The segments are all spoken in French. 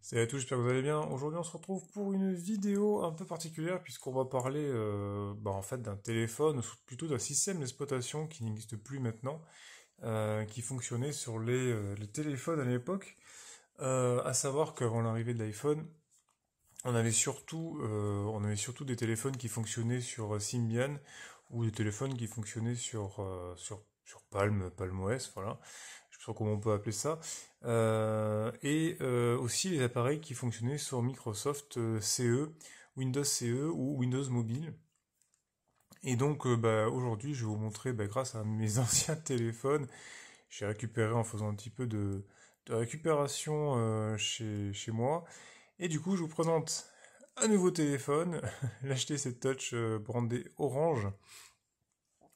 Salut à tous, j'espère que vous allez bien. Aujourd'hui, on se retrouve pour une vidéo un peu particulière puisqu'on va parler en fait d'un téléphone, ou plutôt d'un système d'exploitation qui n'existe plus maintenant, qui fonctionnait sur les téléphones à l'époque. À savoir qu'avant l'arrivée de l'iPhone, on avait surtout des téléphones qui fonctionnaient sur Symbian ou des téléphones qui fonctionnaient sur Palm OS, voilà. Je sais pas comment on peut appeler ça. Et aussi les appareils qui fonctionnaient sur Microsoft CE, Windows CE ou Windows Mobile. Et donc aujourd'hui, je vais vous montrer, grâce à mes anciens téléphones, j'ai récupéré en faisant un petit peu de récupération chez moi. Et du coup, je vous présente un nouveau téléphone, l'HTC Touch brandé orange,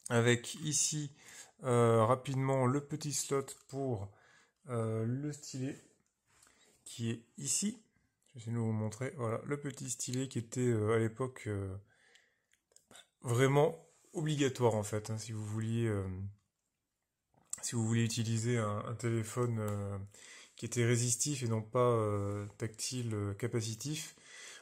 avec ici rapidement le petit slot pour le stylet qui est ici. Je vais essayer de vous montrer. Voilà, le petit stylet qui était à l'époque vraiment obligatoire en fait, hein, si vous vouliez utiliser un téléphone qui était résistif et non pas tactile capacitif.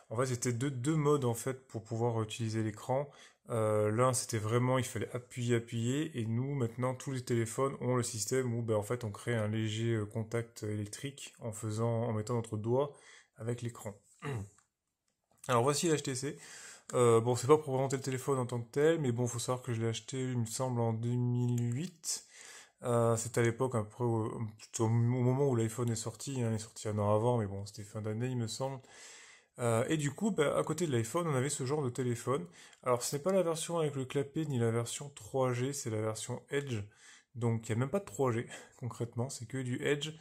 En fait, c'était deux modes en fait pour pouvoir utiliser l'écran. L'un, c'était vraiment, il fallait appuyer, appuyer, et nous, maintenant, tous les téléphones ont le système où, en fait, on crée un léger contact électrique en mettant notre doigt avec l'écran. Alors voici l'HTC. Bon, c'est pas pour présenter le téléphone en tant que tel, mais bon, faut savoir que je l'ai acheté, il me semble, en 2008. C'était à l'époque, un peu au moment où l'iPhone est sorti, hein, il est sorti un an avant, mais bon, c'était fin d'année, il me semble. Et du coup, à côté de l'iPhone, on avait ce genre de téléphone. Alors, ce n'est pas la version avec le clapet ni la version 3G, c'est la version Edge. Donc, il n'y a même pas de 3G, concrètement, c'est que du Edge.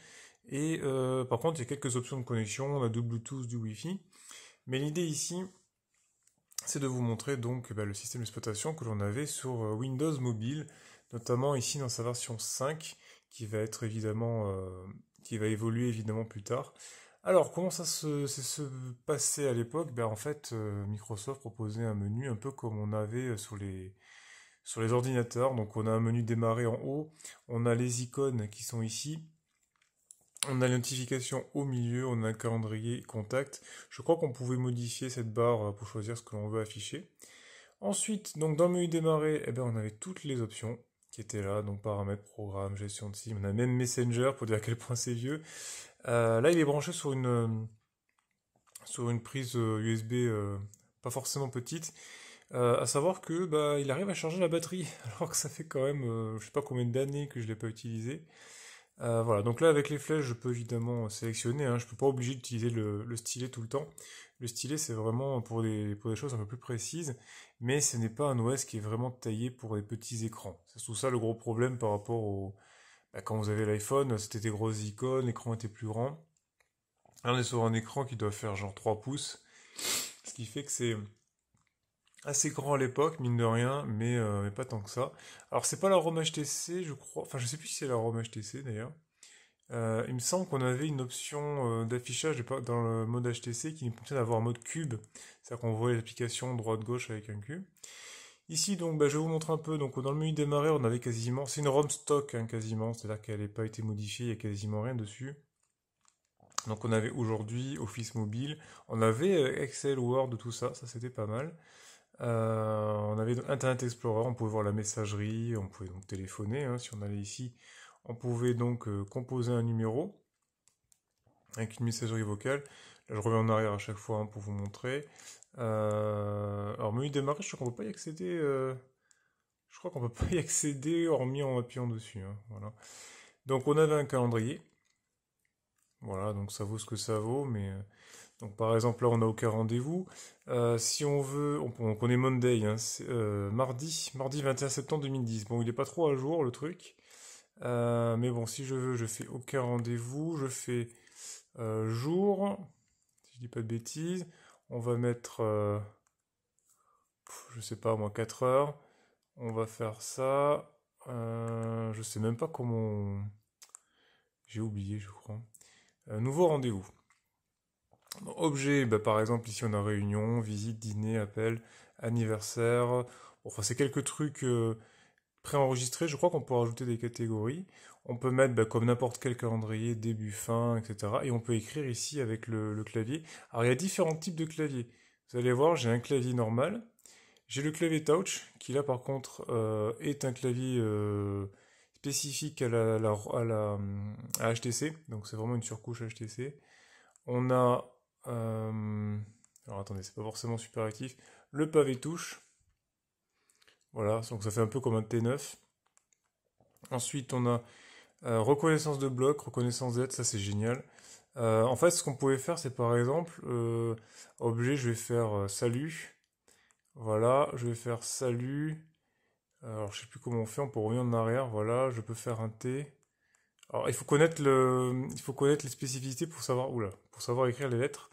Et par contre, il y a quelques options de connexion, on a du Bluetooth, du Wi-Fi. Mais l'idée ici, c'est de vous montrer donc le système d'exploitation que l'on avait sur Windows Mobile, notamment ici dans sa version 5, qui va être évidemment, qui va évoluer évidemment plus tard. Alors, comment ça se passait à l'époque? En fait, Microsoft proposait un menu un peu comme on avait sur les ordinateurs. Donc, on a un menu démarrer en haut, on a les icônes qui sont ici, on a les notifications au milieu, on a un calendrier contact. Je crois qu'on pouvait modifier cette barre pour choisir ce que l'on veut afficher. Ensuite, donc dans le menu démarrer, on avait toutes les options qui étaient là, donc paramètres, programme, gestion de SIM, on a même Messenger pour dire à quel point c'est vieux. Là, il est branché sur une prise USB pas forcément petite. À savoir que il arrive à charger la batterie, alors que ça fait quand même je sais pas combien d'années que je l'ai pas utilisé. Voilà, donc là avec les flèches, je peux évidemment sélectionner, hein, je peux pas obliger d'utiliser le stylet tout le temps. Le stylet, c'est vraiment pour des choses un peu plus précises, mais ce n'est pas un OS qui est vraiment taillé pour les petits écrans. C'est tout ça le gros problème par rapport quand vous avez l'iPhone, c'était des grosses icônes, l'écran était plus grand. Là, on est sur un écran qui doit faire genre 3 pouces, ce qui fait que c'est assez grand à l'époque, mine de rien, mais pas tant que ça. Alors, c'est pas la ROM HTC, je crois, enfin, je sais plus si c'est la ROM HTC d'ailleurs. Il me semble qu'on avait une option d'affichage dans le mode HTC qui nous permettait d'avoir un mode cube, c'est-à-dire qu'on voyait l'application droite-gauche avec un cube. Ici, donc, je vais vous montrer un peu. Donc, dans le menu démarrer, on avait quasiment, c'est une ROM stock, hein, quasiment, c'est-à-dire qu'elle n'a pas été modifiée, il n'y a quasiment rien dessus. Donc on avait aujourd'hui Office Mobile, on avait Excel, Word, tout ça, ça c'était pas mal. On avait Internet Explorer, on pouvait voir la messagerie, on pouvait donc téléphoner, hein, si on allait ici, on pouvait donc composer un numéro avec une messagerie vocale. Là je reviens en arrière à chaque fois, hein, pour vous montrer. Alors menu démarrer, je crois qu'on peut pas y accéder. Je crois qu'on peut pas y accéder hormis en appuyant dessus, hein, voilà. Donc on avait un calendrier. Voilà, donc ça vaut ce que ça vaut, mais donc par exemple là on n'a aucun rendez-vous. Si on veut, on connaît Monday, hein, c'est, mardi 21 septembre 2010. Bon, il n'est pas trop à jour le truc, mais bon, si je veux, je fais aucun rendez-vous, je fais jour, si je dis pas de bêtises, on va mettre, je sais pas moi, 4 heures, on va faire ça, je sais même pas comment, j'ai oublié je crois. Nouveau rendez-vous. Objet, par exemple, ici on a réunion, visite, dîner, appel, anniversaire. Bon, enfin, c'est quelques trucs préenregistrés. Je crois qu'on peut rajouter des catégories. On peut mettre comme n'importe quel calendrier, début, fin, etc. Et on peut écrire ici avec le clavier. Alors il y a différents types de claviers. Vous allez voir, j'ai un clavier normal. J'ai le clavier Touch, qui là par contre est un clavier spécifique à HTC. Donc c'est vraiment une surcouche HTC. On a... alors attendez, c'est pas forcément super actif. Le pavé touche. Voilà, donc ça fait un peu comme un T9. Ensuite, on a reconnaissance de bloc, reconnaissance Z, ça c'est génial. En fait, ce qu'on pouvait faire, c'est par exemple, objet, je vais faire salut. Voilà, je vais faire salut. Alors, je sais plus comment on fait, on peut revenir en arrière. Voilà, je peux faire un T. Alors, il faut connaître les spécificités pour savoir, oula, pour savoir écrire les lettres.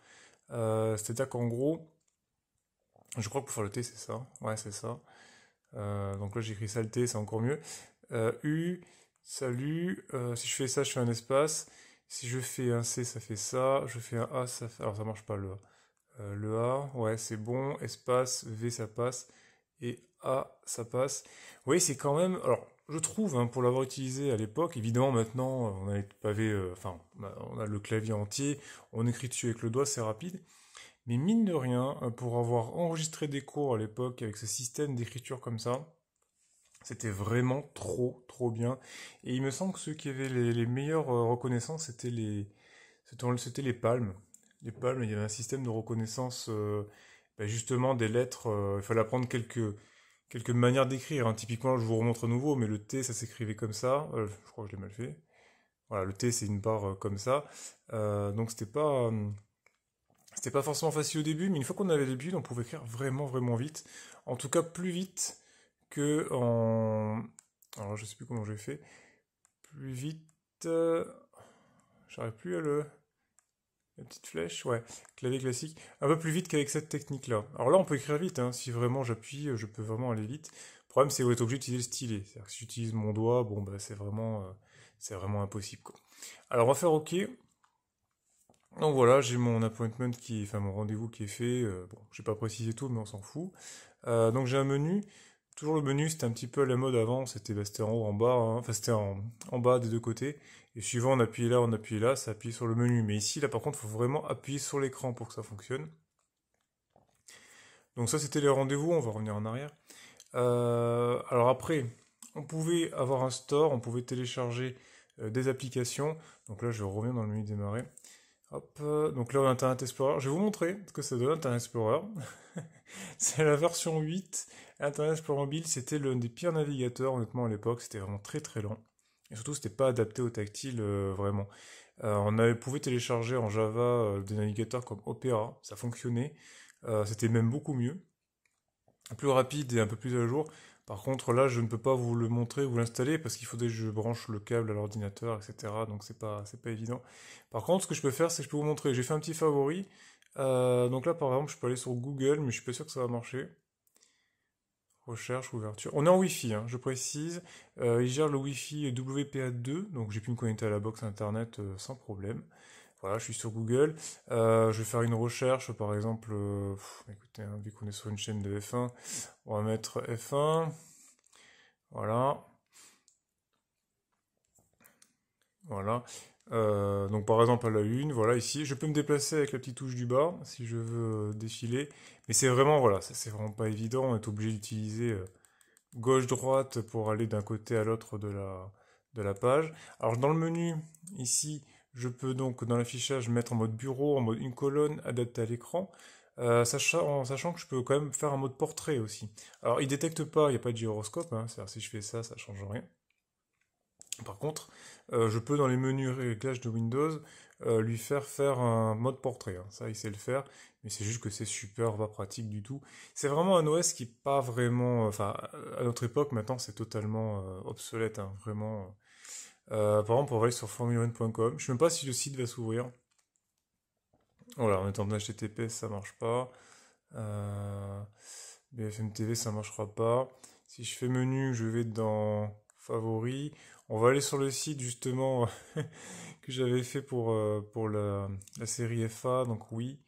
C'est-à-dire qu'en gros, je crois que pour faire le T, c'est ça. Ouais, c'est ça. Donc là, j'écris ça le T, c'est encore mieux. U, salut. Si je fais ça, je fais un espace. Si je fais un C, ça fait ça. Je fais un A, ça fait... Alors, ça marche pas le A. Le A, ouais, c'est bon. Espace, V, ça passe. Et A, ça passe. Oui, c'est quand même... Alors, je trouve, hein, pour l'avoir utilisé à l'époque, évidemment, maintenant, on a les pavés... Enfin, on a le clavier entier. On écrit dessus avec le doigt, c'est rapide. Mais mine de rien, pour avoir enregistré des cours à l'époque avec ce système d'écriture comme ça, c'était vraiment trop, trop bien. Et il me semble que ceux qui avaient les meilleures reconnaissances, c'était les palmes. Les palmes, il y avait un système de reconnaissance, justement, des lettres. Il fallait apprendre quelques manières d'écrire, hein. Typiquement, je vous remontre à nouveau, mais le T, ça s'écrivait comme ça. Je crois que je l'ai mal fait. Voilà, le T, c'est une barre comme ça. Donc, c'était pas forcément facile au début, mais une fois qu'on avait l'habitude, on pouvait écrire vraiment, vraiment vite. En tout cas, plus vite que en... Alors, je sais plus comment j'ai fait. Plus vite... J'arrive plus à le... La petite flèche, ouais. Clavier classique. Un peu plus vite qu'avec cette technique-là. Alors là, on peut écrire vite, hein. Si vraiment j'appuie, je peux vraiment aller vite. Le problème, c'est qu'on est obligé d'utiliser le stylet. C'est-à-dire que si j'utilise mon doigt, bon, bah, c'est vraiment impossible, quoi. Alors, on va faire OK. Donc voilà, j'ai mon appointment enfin mon rendez-vous qui est fait. Bon, j'ai pas précisé tout, mais on s'en fout. Donc j'ai un menu. Toujours le menu, c'était un petit peu à la mode avant. C'était en haut, en bas, hein. Enfin, c'était en bas des deux côtés. Et suivant, on appuie là, ça appuie sur le menu. Mais ici, là, par contre, il faut vraiment appuyer sur l'écran pour que ça fonctionne. Donc ça, c'était les rendez-vous. On va revenir en arrière. Alors après, on pouvait avoir un store, on pouvait télécharger des applications. Donc là, je reviens dans le menu démarrer. Hop, donc là, on a Internet Explorer. Je vais vous montrer ce que ça donne, Internet Explorer. C'est la version 8. Internet Explorer Mobile, c'était l'un des pires navigateurs, honnêtement, à l'époque. C'était vraiment très très lent. Et surtout, c'était pas adapté au tactile, vraiment. Pouvait télécharger en Java des navigateurs comme Opera, ça fonctionnait. C'était même beaucoup mieux, plus rapide et un peu plus à jour. Par contre, là, je ne peux pas vous le montrer, vous l'installer, parce qu'il faudrait que je branche le câble à l'ordinateur, etc. Donc c'est pas évident. Par contre, ce que je peux faire, c'est que je peux vous montrer. J'ai fait un petit favori. Donc là, par exemple, je peux aller sur Google, mais je suis pas sûr que ça va marcher. Recherche, ouverture. On est en Wi-Fi, hein, je précise. Il gère le Wi-Fi WPA2, donc j'ai pu me connecter à la box internet sans problème. Voilà, je suis sur Google. Je vais faire une recherche, par exemple. Écoutez, hein, vu qu'on est sur une chaîne de F1, on va mettre F1. Voilà. Voilà. Donc par exemple à la une, voilà ici, je peux me déplacer avec la petite touche du bas si je veux défiler, mais c'est vraiment voilà, ça c'est vraiment pas évident, on est obligé d'utiliser gauche-droite pour aller d'un côté à l'autre de la page. Alors dans le menu ici, je peux donc dans l'affichage mettre en mode bureau, en mode une colonne adapté à l'écran, en sachant que je peux quand même faire un mode portrait aussi. Alors il détecte pas, il n'y a pas de gyroscope, hein, c'est-à-dire si je fais ça, ça change rien. Par contre, je peux dans les menus réglages de Windows lui faire un mode portrait, hein. Ça, il sait le faire, mais c'est juste que c'est super pas pratique du tout. C'est vraiment un OS qui est pas vraiment, enfin, à notre époque maintenant, c'est totalement obsolète, hein, vraiment. Par exemple, on va aller sur formula1.com. Je sais même pas si le site va s'ouvrir. Voilà, en étant en HTTP, ça marche pas. Euh, BFM TV, ça marchera pas. Si je fais menu, je vais dans favoris. On va aller sur le site justement que j'avais fait pour la série FA, donc oui,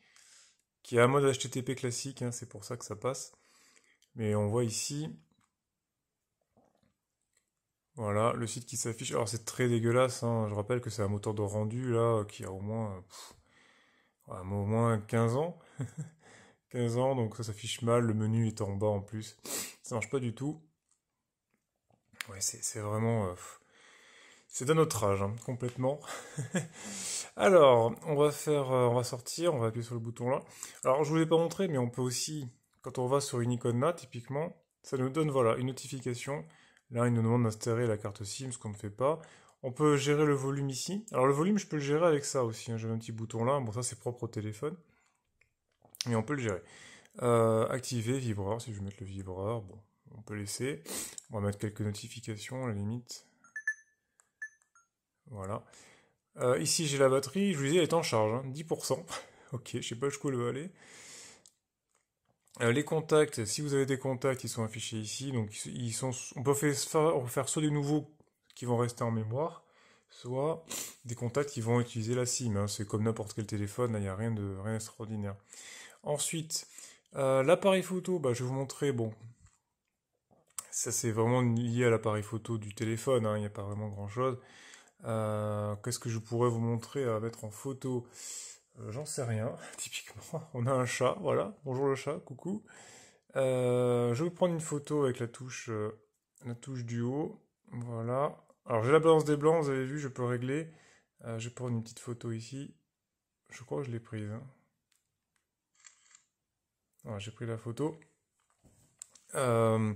qui est un mode HTTP classique, hein, c'est pour ça que ça passe. Mais on voit ici, Voilà, le site qui s'affiche. Alors c'est très dégueulasse, hein. Je rappelle que c'est un moteur de rendu là qui a au moins, ouais, au moins 15 ans. 15 ans, donc ça s'affiche mal, le menu est en bas en plus. Ça marche pas du tout. Ouais, c'est vraiment... c'est d'un autre âge, hein, complètement. Alors, on va sortir, on va appuyer sur le bouton là. Alors, je vous l'ai pas montré, mais on peut aussi, quand on va sur une icône là, typiquement, ça nous donne, voilà, une notification. Là, il nous demande d'installer la carte SIM, ce qu'on ne fait pas. On peut gérer le volume ici. Alors, le volume, je peux le gérer avec ça aussi, hein. J'ai un petit bouton là. Bon, ça, c'est propre au téléphone. Mais on peut le gérer. Activer vibreur, si je veux mettre le vibreur, bon, on peut laisser. On va mettre quelques notifications à la limite. Voilà. Ici, j'ai la batterie, je vous disais, elle est en charge, hein, 10%. Ok, je sais pas jusqu'où elle va aller. Les contacts, si vous avez des contacts, ils sont affichés ici. Donc, on peut faire soit des nouveaux qui vont rester en mémoire, soit des contacts qui vont utiliser la SIM, hein. C'est comme n'importe quel téléphone, il n'y a rien d'extraordinaire. Ensuite, l'appareil photo, bah, je vais vous montrer, bon, ça c'est vraiment lié à l'appareil photo du téléphone, hein, il n'y a pas vraiment grand-chose. Qu'est-ce que je pourrais vous montrer à mettre en photo? J'en sais rien, typiquement. On a un chat, voilà. Bonjour le chat, coucou. Je vais prendre une photo avec la touche du haut. Voilà. Alors j'ai la balance des blancs, vous avez vu, je peux régler. Je vais prendre une petite photo ici. Je crois que je l'ai prise, hein. Voilà, j'ai pris la photo. Euh,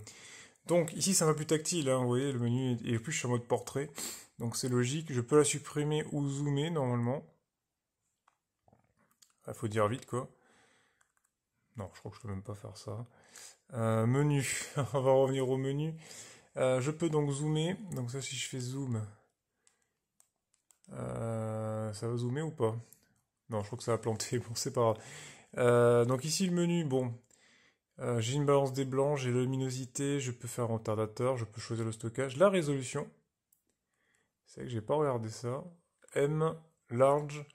donc ici c'est un peu plus tactile, hein, vous voyez, le menu est plus je suis en mode portrait. Donc c'est logique, je peux la supprimer ou zoomer normalement. Il faut dire vite quoi. Non, je crois que je peux même pas faire ça. Menu, on va revenir au menu. Je peux donc zoomer. Donc ça, si je fais zoom, ça va zoomer ou pas? Non, je crois que ça va planter. Bon, c'est pas grave. Donc ici, le menu, bon, j'ai une balance des blancs, j'ai la luminosité, je peux faire un retardateur, je peux choisir le stockage, la résolution. C'est vrai que j'ai pas regardé ça. M, large,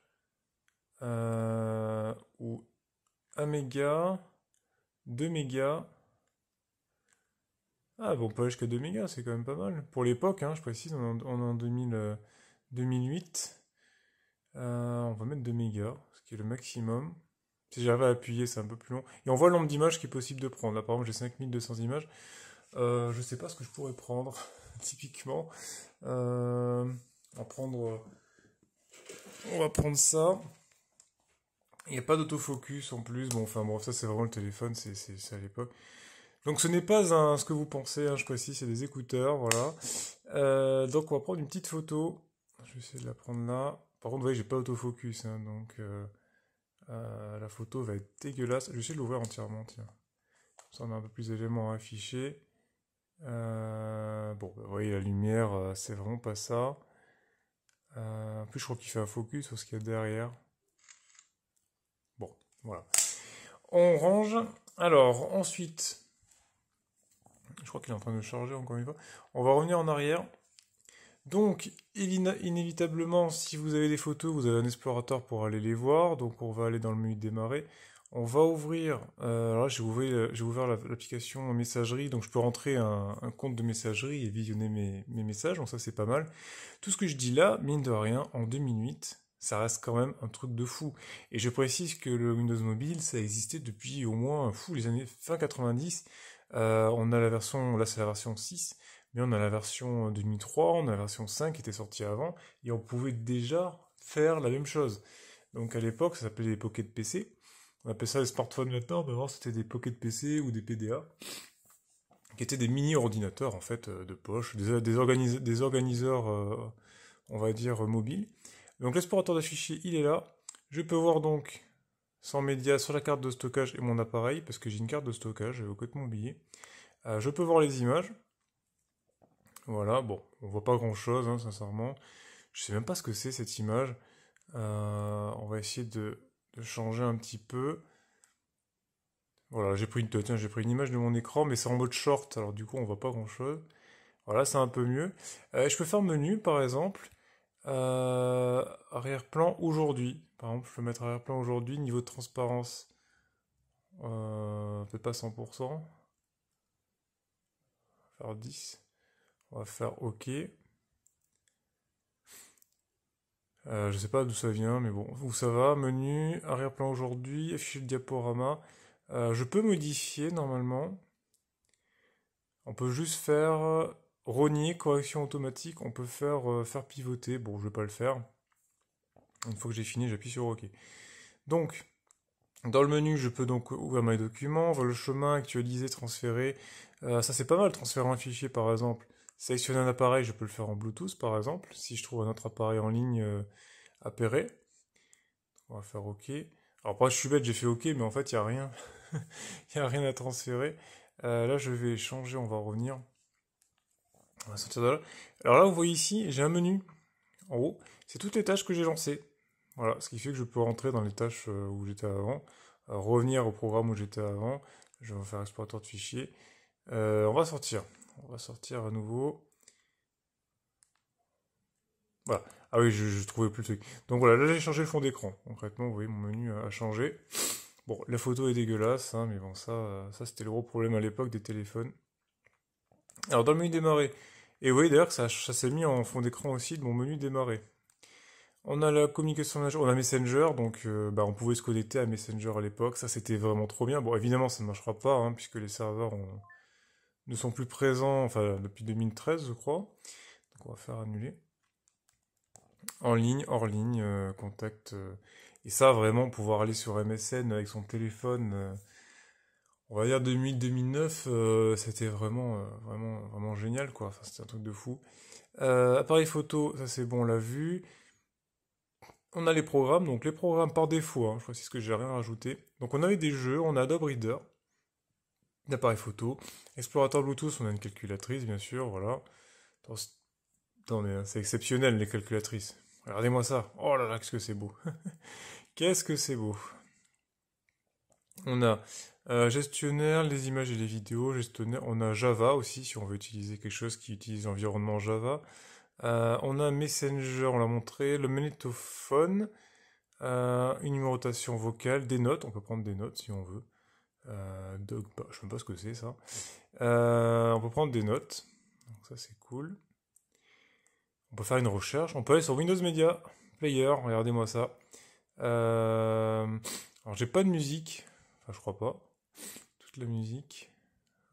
ou 1 méga, 2 mégas. Ah bon, pas jusqu'à 2 mégas, c'est quand même pas mal. Pour l'époque, hein, je précise, on est en 2008. On va mettre 2 mégas, ce qui est le maximum. Si j'arrive à appuyer, c'est un peu plus long. Et on voit le nombre d'images qui est possible de prendre. Là, par exemple, j'ai 5200 images. Je sais pas ce que je pourrais prendre, typiquement. On va prendre, on va prendre ça. Il n'y a pas d'autofocus en plus. Bon, enfin bon, ça c'est vraiment le téléphone, c'est à l'époque. Donc ce n'est pas ce que vous pensez, hein, je précise, c'est des écouteurs, voilà. Donc on va prendre une petite photo. Je vais essayer de la prendre là. Par contre, vous voyez, j'ai pas autofocus, hein, donc la photo va être dégueulasse. Je vais essayer de l'ouvrir entièrement, tiens. Comme ça on a un peu plus d'éléments à afficher. Bon, bah, vous voyez, la lumière, c'est vraiment pas ça. En plus, je crois qu'il fait un focus sur ce qu'il y a derrière. Bon, voilà. On range. Alors, ensuite, je crois qu'il est en train de charger encore une fois. On va revenir en arrière. Donc, inévitablement, si vous avez des photos, vous avez un explorateur pour aller les voir. Donc, on va aller dans le menu démarrer. On va ouvrir. Alors là, j'ai ouvert l'application messagerie. Donc, je peux rentrer un compte de messagerie et visionner mes messages. Donc, ça, c'est pas mal. Tout ce que je dis là, mine de rien, en 2008, ça reste quand même un truc de fou. Et je précise que le Windows Mobile, ça existait depuis au moins les années fin 90. On a la version, là c'est la version 6, mais on a la version 2003, on a la version 5 qui était sortie avant, et on pouvait déjà faire la même chose. Donc à l'époque, ça s'appelait des Pocket PC. On appelle ça les smartphones maintenant, mais avant c'était des Pocket PC ou des PDA, qui étaient des mini-ordinateurs en fait de poche, des organiseurs, on va dire, mobiles. Donc l'explorateur de fichiers, il est là. Je peux voir donc sans média sur la carte de stockage et mon appareil, parce que j'ai une carte de stockage, j'avais complètement oublié. Je peux voir les images. Voilà, bon, on voit pas grand chose, hein, sincèrement. Je sais même pas ce que c'est cette image. On va essayer de changer un petit peu. Voilà, j'ai pris une image de mon écran, mais c'est en mode short, alors du coup on voit pas grand chose. Voilà, c'est un peu mieux. Je peux faire menu, par exemple. Arrière-plan aujourd'hui. Par exemple, je peux mettre arrière-plan aujourd'hui, niveau de transparence. Peut-être pas 100%. Faire 10. On va faire OK. Je sais pas d'où ça vient, mais bon, où ça va. Menu, arrière-plan aujourd'hui, afficher le diaporama. Je peux modifier normalement. On peut juste faire rogner, correction automatique. On peut faire pivoter. Bon, je vais pas le faire. Une fois que j'ai fini, j'appuie sur OK. Donc, dans le menu, je peux donc ouvrir mes documents, voir le chemin, actualiser, transférer. Ça, c'est pas mal, transférer un fichier par exemple. Sélectionner un appareil, je peux le faire en Bluetooth par exemple, si je trouve un autre appareil en ligne appairé. On va faire OK. Alors, après, je suis bête, j'ai fait OK, mais en fait, il n'y a rien. Il n'y a rien à transférer. Là, je vais changer, on va revenir. On va sortir de là. Alors là, vous voyez ici, j'ai un menu en haut. C'est toutes les tâches que j'ai lancées. Voilà, ce qui fait que je peux rentrer dans les tâches où j'étais avant, revenir au programme où j'étais avant. Je vais faire explorateur de fichiers. On va sortir. On va sortir à nouveau. Voilà. Ah oui, je trouvais plus le truc. Donc voilà, là j'ai changé le fond d'écran. Concrètement, vous voyez, mon menu a changé. Bon, la photo est dégueulasse, hein, mais bon, ça c'était le gros problème à l'époque des téléphones. Alors dans le menu démarrer, et vous voyez d'ailleurs que ça s'est mis en fond d'écran aussi de mon menu démarrer. On a la communication manager, on a Messenger, donc on pouvait se connecter à Messenger à l'époque, ça c'était vraiment trop bien. Bon, évidemment, ça ne marchera pas, hein, puisque les serveurs ne sont plus présents, enfin depuis 2013, je crois. Donc on va faire annuler. En ligne, hors ligne, contact. Et ça, vraiment, pouvoir aller sur MSN avec son téléphone, on va dire 2000-2009, c'était vraiment génial, quoi. Enfin, c'était un truc de fou. Appareil photo, ça c'est bon, on l'a vu. On a les programmes, donc les programmes par défaut, hein, je crois que c'est ce que j'ai rien rajouté. Donc on avait des jeux, on a Adobe Reader, l'appareil photo, explorateur Bluetooth, on a une calculatrice bien sûr, voilà. Attendez, c'est exceptionnel les calculatrices. Regardez-moi ça. Oh là là, qu'est-ce que c'est beau. Qu'est-ce que c'est beau. On a gestionnaire, les images et les vidéos, gestionnaire, on a Java aussi si on veut utiliser quelque chose qui utilise l'environnement Java. On a Messenger, on l'a montré, le magnétophone, une numérotation vocale, des notes, on peut prendre des notes si on veut. Je ne sais pas ce que c'est ça. On peut prendre des notes, donc ça c'est cool. On peut faire une recherche, on peut aller sur Windows Media Player, regardez-moi ça. Alors j'ai pas de musique, enfin je crois pas. Toute la musique.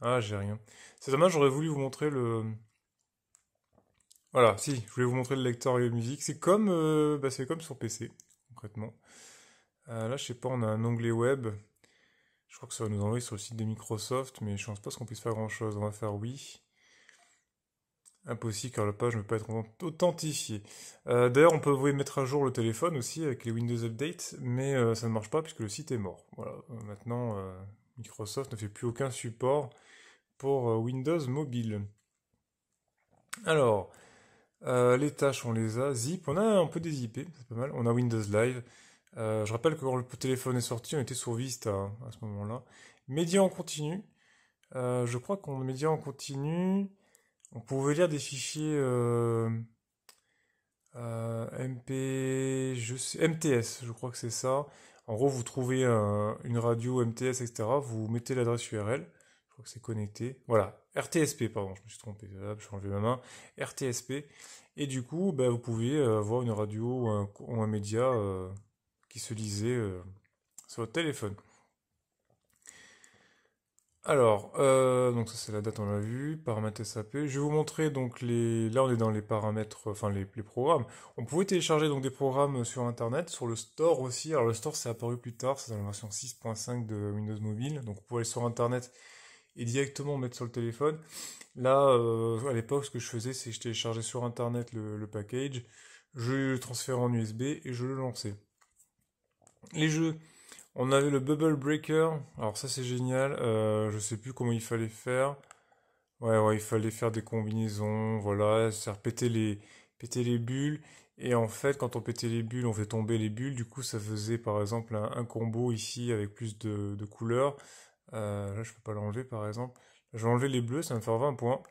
Ah j'ai rien. C'est dommage, j'aurais voulu vous montrer le... Voilà, si, je voulais vous montrer le lecteur de musique. C'est comme sur PC, concrètement. Là, je sais pas, on a un onglet web. Je crois que ça va nous envoyer sur le site de Microsoft, mais je pense pas qu'on puisse faire grand-chose. On va faire oui. Impossible car la page ne peut pas être authentifiée. D'ailleurs, on peut vous mettre à jour le téléphone aussi avec les Windows Update, mais ça ne marche pas puisque le site est mort. Voilà. Maintenant, Microsoft ne fait plus aucun support pour Windows Mobile. Alors, les tâches, on les a. Zip, on peut dézipper, c'est pas mal. On a Windows Live. Je rappelle que quand le téléphone est sorti, on était sur Vista hein, à ce moment-là. Médias en continu. Je crois qu'on médias en continu. On pouvait lire des fichiers MTS, je crois que c'est ça. En gros, vous trouvez une radio MTS, etc. Vous mettez l'adresse URL. Je crois que c'est connecté. Voilà, RTSP, pardon, je me suis trompé. Hop, je vais enlever ma main. RTSP. Et du coup, vous pouvez avoir une radio ou un média qui se lisait sur votre téléphone. Alors, donc ça c'est la date, on l'a vu, paramètres SAP. Je vais vous montrer donc là on est dans les paramètres, enfin les programmes. On pouvait télécharger donc des programmes sur Internet, sur le store aussi. Alors le store c'est apparu plus tard, c'est dans la version 6.5 de Windows Mobile. Donc vous pouvez aller sur Internet et directement mettre sur le téléphone. Là, à l'époque, ce que je faisais, c'est que je téléchargeais sur Internet le package, je le transférais en USB et je le lançais. Les jeux. On avait le Bubble Breaker, alors ça c'est génial, je sais plus comment il fallait faire. Ouais, il fallait faire des combinaisons, voilà, c'est-à-dire péter les bulles. Et en fait, quand on pétait les bulles, on fait tomber les bulles. Du coup, ça faisait par exemple un combo ici avec plus de couleurs. Là, je peux pas l'enlever par exemple. Je vais enlever les bleus, ça va me faire 20 points.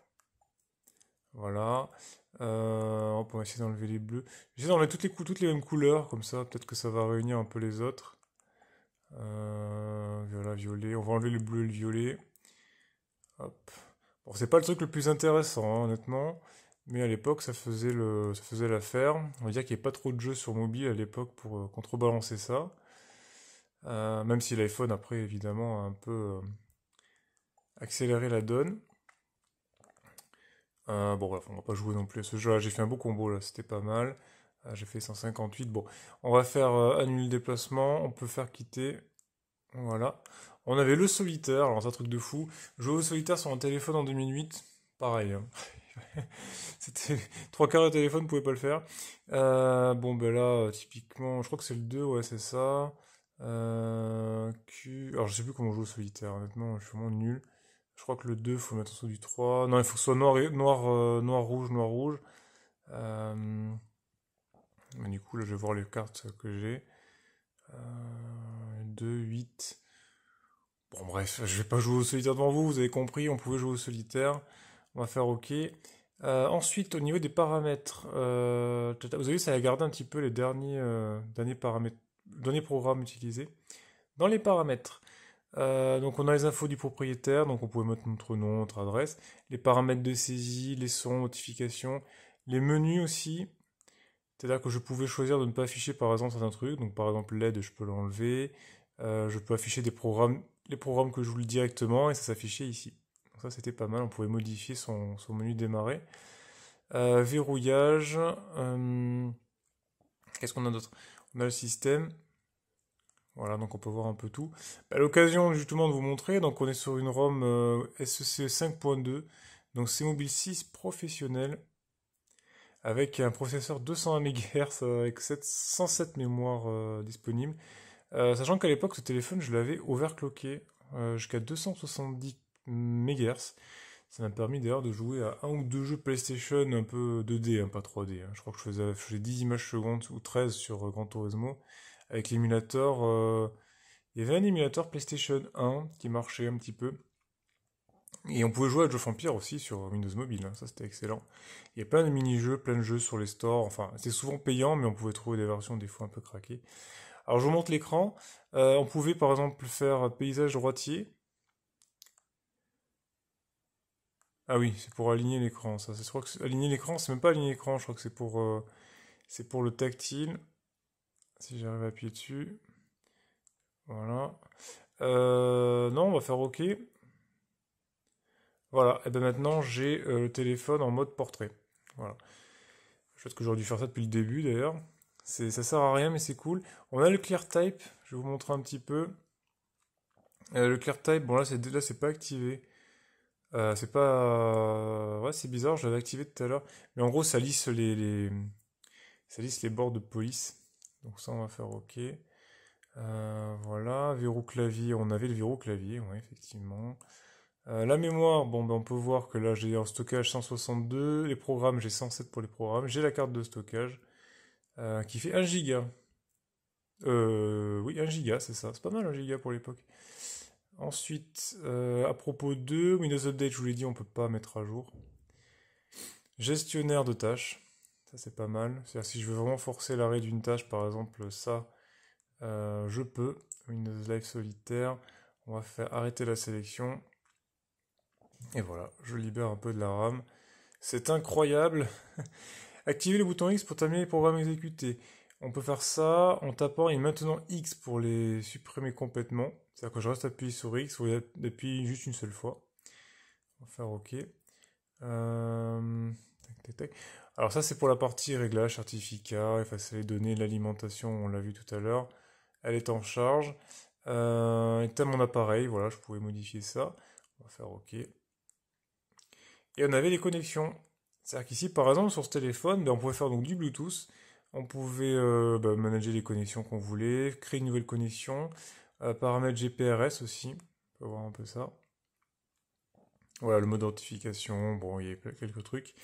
Voilà. On peut essayer d'enlever les bleus. J'essaie d'enlever toutes les mêmes couleurs, comme ça, peut-être que ça va réunir un peu les autres. Violet, violet. On va enlever le bleu et le violet. Hop. Bon, c'est pas le truc le plus intéressant, hein, honnêtement, mais à l'époque, ça faisait l'affaire. On va dire qu'il n'y avait pas trop de jeux sur mobile à l'époque pour contrebalancer ça. Même si l'iPhone, après, évidemment, a un peu accéléré la donne. Bon, bref, on va pas jouer non plus à ce jeu-là. J'ai fait un beau combo, là, c'était pas mal. J'ai fait 158. Bon, on va faire annuler le déplacement. On peut faire quitter. Voilà. On avait le solitaire, alors c'est un truc de fou. Jouer au solitaire sur un téléphone en 2008, pareil, hein. C'était trois quarts de téléphone, pouvait pas le faire. Bon, ben là, typiquement, je crois que c'est le 2, ouais, c'est ça. Alors, je sais plus comment on joue au solitaire, honnêtement, je suis vraiment nul. Je crois que le 2, faut mettre en dessous du 3. Non, il faut que ce soit noir, noir, noir, rouge, noir, rouge. Euh, mais du coup, là, je vais voir les cartes que j'ai. 2, 8. Bon, bref, je vais pas jouer au solitaire devant vous, vous avez compris, on pouvait jouer au solitaire. On va faire OK. Ensuite, au niveau des paramètres, vous avez vu, ça a gardé un petit peu les derniers paramètres, derniers programmes utilisés. Dans les paramètres, donc on a les infos du propriétaire, donc on pouvait mettre notre nom, notre adresse, les paramètres de saisie, les sons, notifications, les menus aussi. C'est-à-dire que je pouvais choisir de ne pas afficher par exemple certains trucs, donc par exemple l'aide, je peux l'enlever. Je peux afficher des programmes, les programmes que je voulais directement et ça s'affichait ici. Donc ça c'était pas mal, on pouvait modifier son menu démarrer. Verrouillage. Qu'est-ce qu'on a d'autre? On a le système. Voilà, donc on peut voir un peu tout. À l'occasion justement de vous montrer, donc on est sur une ROM SEC 5.2, donc c'est Mobile 6 professionnel, avec un processeur 201 MHz avec 107 mémoires disponibles. Sachant qu'à l'époque, ce téléphone, je l'avais overclocké jusqu'à 270 MHz. Ça m'a permis d'ailleurs de jouer à un ou deux jeux PlayStation un peu 2D, hein, pas 3D, hein. Je crois que je faisais 10 images secondes ou 13 sur Gran Turismo. Avec l'émulateur, il y avait un émulateur PlayStation 1 qui marchait un petit peu. Et on pouvait jouer à Age of Empires aussi sur Windows Mobile, hein, ça c'était excellent. Il y a plein de mini-jeux, plein de jeux sur les stores, enfin c'était souvent payant, mais on pouvait trouver des versions des fois un peu craquées. Alors je vous montre l'écran. On pouvait par exemple faire paysage droitier. Ah oui, c'est pour aligner l'écran. Ça, je crois que aligner l'écran, c'est même pas aligner l'écran. Je crois que c'est pour le tactile. Si j'arrive à appuyer dessus, voilà. Non, on va faire OK. Voilà. Et ben maintenant j'ai le téléphone en mode portrait. Voilà. Je pense que j'aurais dû faire ça depuis le début d'ailleurs. Ça sert à rien, mais c'est cool. On a le clear type. Je vais vous montrer un petit peu. Le clear type, bon là c'est pas activé. C'est pas. Ouais, c'est bizarre, je l'avais activé tout à l'heure. Mais en gros, ça lisse les bords de police. Donc ça, on va faire OK. Voilà, verrou clavier, on avait le verrou clavier, ouais, effectivement. La mémoire, bon, ben, on peut voir que là, j'ai en stockage 162. Les programmes, j'ai 107 pour les programmes. J'ai la carte de stockage qui fait 1 giga. Oui, 1 giga, c'est ça. C'est pas mal 1 giga pour l'époque. Ensuite, à propos de Windows Update, je vous l'ai dit, on peut pas mettre à jour. Gestionnaire de tâches, ça c'est pas mal. C'est-à-dire si je veux vraiment forcer l'arrêt d'une tâche, par exemple ça, je peux. Windows Live solitaire, on va faire arrêter la sélection. Et voilà, je libère un peu de la RAM. C'est incroyable. Activer le bouton X pour terminer les programmes exécutés. On peut faire ça en tapant et maintenant X pour les supprimer complètement. C'est-à-dire que je reste appuyé sur X, ou d'appuyer juste une seule fois. On va faire OK. Tac, tac, tac. Alors ça c'est pour la partie réglage, certificat, effacer les données, l'alimentation, on l'a vu tout à l'heure. Elle est en charge. Éteindre mon appareil, voilà, je pouvais modifier ça. On va faire OK. Et on avait les connexions. C'est-à-dire qu'ici, par exemple, sur ce téléphone, ben, on pouvait faire donc du Bluetooth. On pouvait manager les connexions qu'on voulait, créer une nouvelle connexion, paramètres GPRS aussi. On peut voir un peu ça. Voilà, le mode d'authentification, bon, il y a quelques trucs.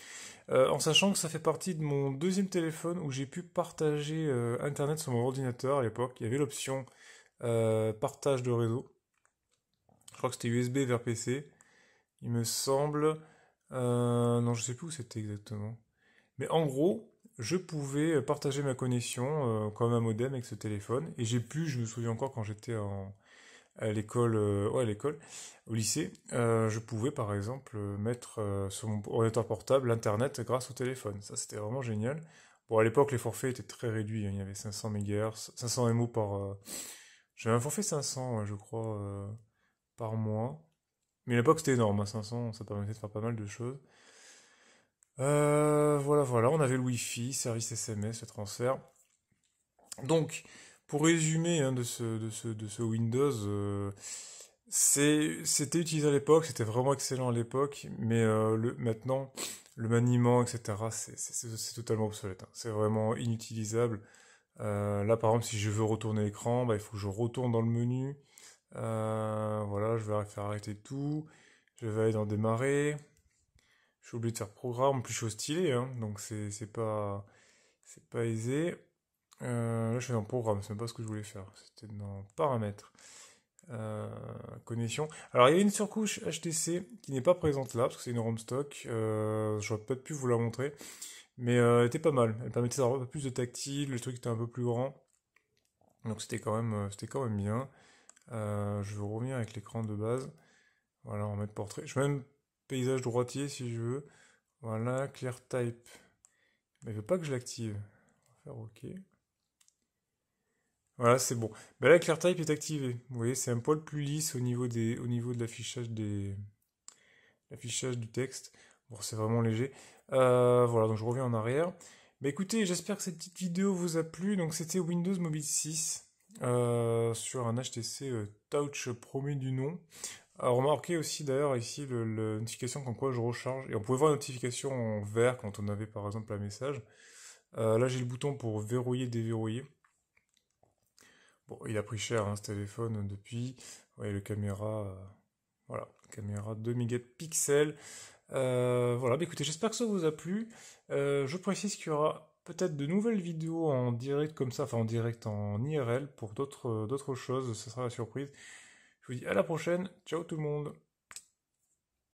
En sachant que ça fait partie de mon deuxième téléphone où j'ai pu partager Internet sur mon ordinateur à l'époque. Il y avait l'option partage de réseau. Je crois que c'était USB vers PC. Il me semble. Non, je sais plus où c'était exactement. Mais en gros, je pouvais partager ma connexion comme un modem avec ce téléphone. Et j'ai pu, je me souviens encore quand j'étais à l'école, ouais, à l'école, au lycée, je pouvais par exemple mettre sur mon ordinateur portable l'internet grâce au téléphone. Ça, c'était vraiment génial. Bon, à l'époque, les forfaits étaient très réduits, hein. Il y avait 500 MHz, 500 MO par. J'avais un forfait 500, ouais, je crois, par mois. Mais à l'époque, c'était énorme, hein, 500, ça permettait de faire pas mal de choses. Voilà, voilà, on avait le Wi-Fi, service SMS, le transfert. Donc, pour résumer hein, de ce Windows, c'était utilisé à l'époque, c'était vraiment excellent à l'époque, mais maintenant, le maniement, etc., c'est totalement obsolète, hein. C'est vraiment inutilisable. Là, par exemple, si je veux retourner l'écran, bah, il faut que je retourne dans le menu. Voilà, je vais faire arrêter tout. Je vais aller dans démarrer. Je suis obligé de faire programme. En plus, je suis au stylet, hein, donc c'est pas aisé. Là, je suis dans programme, c'est même pas ce que je voulais faire. C'était dans paramètres. Euh, Connexion. Alors, il y a une surcouche HTC qui n'est pas présente là, parce que c'est une ROM stock. J'aurais peut-être pu vous la montrer. Mais elle était pas mal. Elle permettait d'avoir un peu plus de tactile, le truc était un peu plus grand. Donc c'était quand même bien. Je vais revenir avec l'écran de base. Voilà, on va mettre portrait. Je vais même paysage droitier si je veux. Voilà, clear type. Mais il veut pas que je l'active. On va faire OK. Voilà, c'est bon. Ben là, clear type est activé. Vous voyez, c'est un poil plus lisse au niveau de l'affichage du texte. Bon, c'est vraiment léger. Voilà, donc je reviens en arrière. Mais écoutez, j'espère que cette petite vidéo vous a plu. Donc c'était Windows Mobile 6 sur un HTC Touch premier du nom. Alors, remarquez aussi d'ailleurs ici la notification comme quoi je recharge. Et on pouvait voir la notification en vert quand on avait par exemple un message. Là j'ai le bouton pour verrouiller, déverrouiller. Bon, il a pris cher hein, ce téléphone depuis. Vous voyez le caméra, voilà, caméra 2 mégapixels. Voilà, bah écoutez, j'espère que ça vous a plu. Je précise qu'il y aura peut-être de nouvelles vidéos en direct comme ça, enfin en direct en IRL pour d'autres choses, ce sera la surprise. Je vous dis à la prochaine, ciao tout le monde.